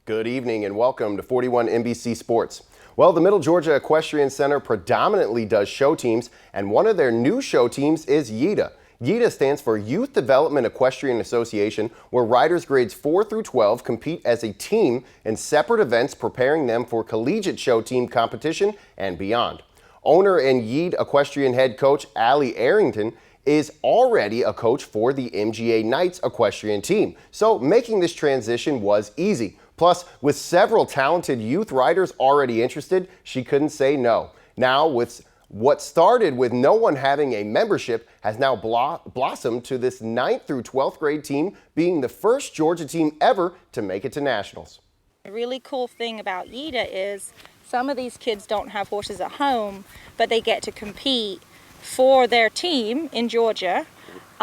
Good evening and welcome to 41 NBC Sports. Well, the Middle Georgia Equestrian Center predominantly does show teams, and one of their new show teams is YEDA. YEDA stands for Youth Development Equestrian Association, where riders grades 4 through 12 compete as a team in separate events, preparing them for collegiate show team competition and beyond. Owner and YEDA equestrian head coach Allie Arrington is already a coach for the MGA Knights equestrian team, so making this transition was easy. Plus, with several talented youth riders already interested, she couldn't say no. Now, with what started with no one having a membership has now blossomed to this 9th through 12th grade team being the first Georgia team ever to make it to nationals. The really cool thing about YEDA is some of these kids don't have horses at home, but they get to compete for their team in Georgia.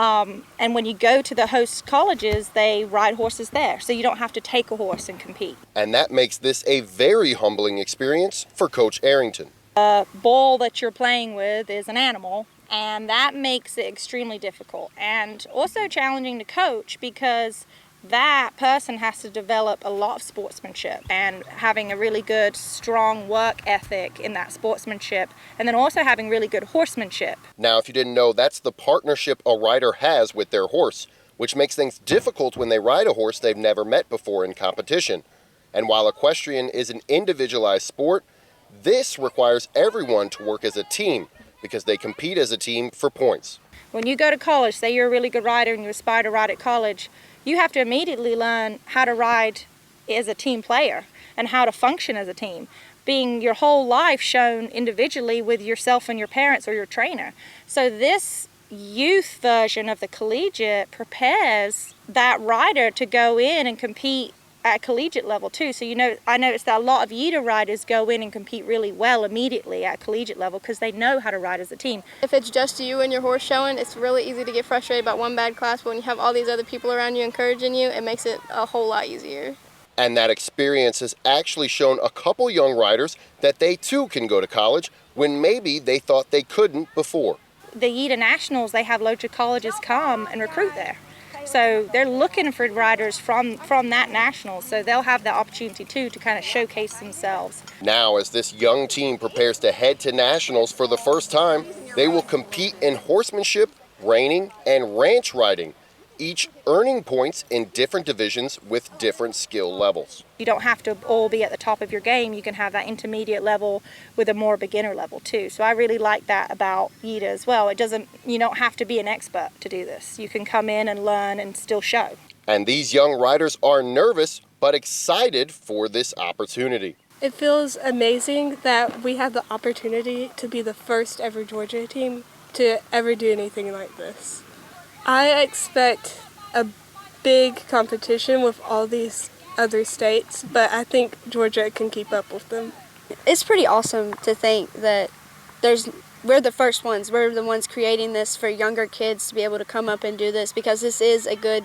And when you go to the host colleges, they ride horses there, so you don't have to take a horse and compete. And that makes this a very humbling experience for Coach Arrington. The bull that you're playing with is an animal, and that makes it extremely difficult and also challenging to coach, because that person has to develop a lot of sportsmanship and having a really good, strong work ethic in that sportsmanship, and then also having really good horsemanship. Now, if you didn't know, that's the partnership a rider has with their horse, which makes things difficult when they ride a horse they've never met before in competition. And while equestrian is an individualized sport, this requires everyone to work as a team because they compete as a team for points. When you go to college, say you're a really good rider and you aspire to ride at college, you have to immediately learn how to ride as a team player and how to function as a team, being your whole life shown individually with yourself and your parents or your trainer. So this youth version of the collegiate prepares that rider to go in and compete at collegiate level too. So I noticed that a lot of YEDA riders go in and compete really well immediately at collegiate level because they know how to ride as a team. If it's just you and your horse showing, it's really easy to get frustrated about one bad class, but when you have all these other people around you encouraging you, it makes it a whole lot easier. And that experience has actually shown a couple young riders that they too can go to college when maybe they thought they couldn't before. The YEDA Nationals, they have loads of colleges come and recruit there. So they're looking for riders from that national, so they'll have the opportunity too to kind of showcase themselves. Now, as this young team prepares to head to nationals for the first time, they will compete in horsemanship, reining, and ranch riding, each earning points in different divisions with different skill levels. You don't have to all be at the top of your game. You can have that intermediate level with a more beginner level too. So I really like that about YEDA as well. You don't have to be an expert to do this. You can come in and learn and still show. And these young riders are nervous but excited for this opportunity. It feels amazing that we have the opportunity to be the first ever Georgia team to ever do anything like this. I expect a big competition with all these other states, but I think Georgia can keep up with them. It's pretty awesome to think that we're the first ones. We're the ones creating this for younger kids to be able to come up and do this, because this is a good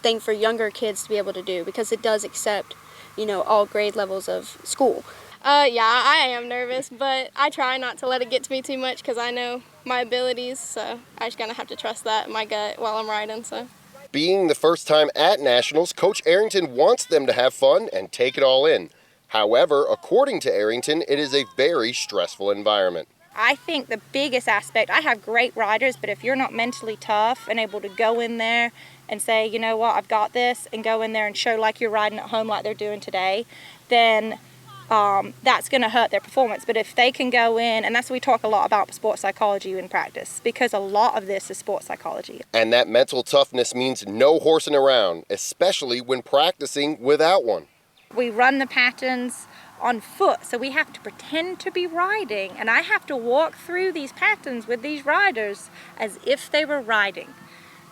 thing for younger kids to be able to do, because it does accept, all grade levels of school. Yeah, I am nervous, but I try not to let it get to me too much because I know my abilities, so I just kind of have to trust that in my gut while I'm riding. So, being the first time at nationals, Coach Arrington wants them to have fun and take it all in. However, according to Arrington, it is a very stressful environment. I think the biggest aspect, I have great riders, but if you're not mentally tough and able to go in there and say, you know what, I've got this, and go in there and show like you're riding at home like they're doing today, then that's going to hurt their performance. But if they can go in, and that's what we talk a lot about sports psychology in practice, because a lot of this is sports psychology. And that mental toughness means no horsing around, especially when practicing without one. We run the patterns on foot, so we have to pretend to be riding, and I have to walk through these patterns with these riders as if they were riding.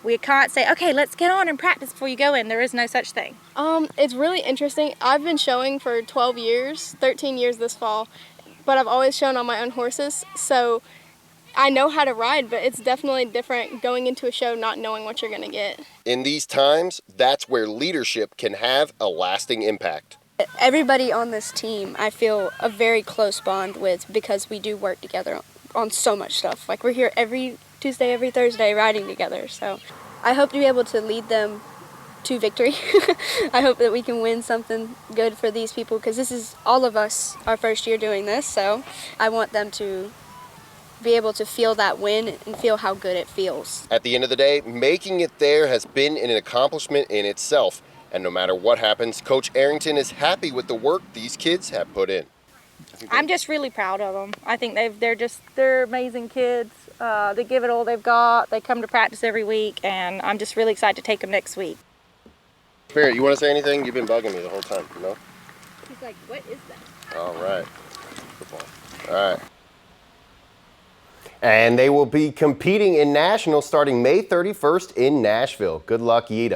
We can't say, okay, let's get on and practice before you go in. There is no such thing. It's really interesting. I've been showing for 12 years, 13 years this fall, but I've always shown on my own horses. So I know how to ride, but it's definitely different going into a show not knowing what you're going to get. In these times, that's where leadership can have a lasting impact. Everybody on this team, I feel a very close bond with, because we do work together on so much stuff. Like, we're here every Tuesday, every Thursday riding together. So I hope to be able to lead them to victory. I hope that we can win something good for these people, because this is all of us our first year doing this, so I want them to be able to feel that win and feel how good it feels. At the end of the day, making it there has been an accomplishment in itself. And no matter what happens, Coach Arrington is happy with the work these kids have put in. I'm just really proud of them. I think they're amazing kids. They give it all they've got. They come to practice every week, and I'm just really excited to take them next week. Spirit, you want to say anything? You've been bugging me the whole time, no? He's like, what is that? All right. Football. All right. And they will be competing in nationals starting May 31st in Nashville. Good luck, YEDA.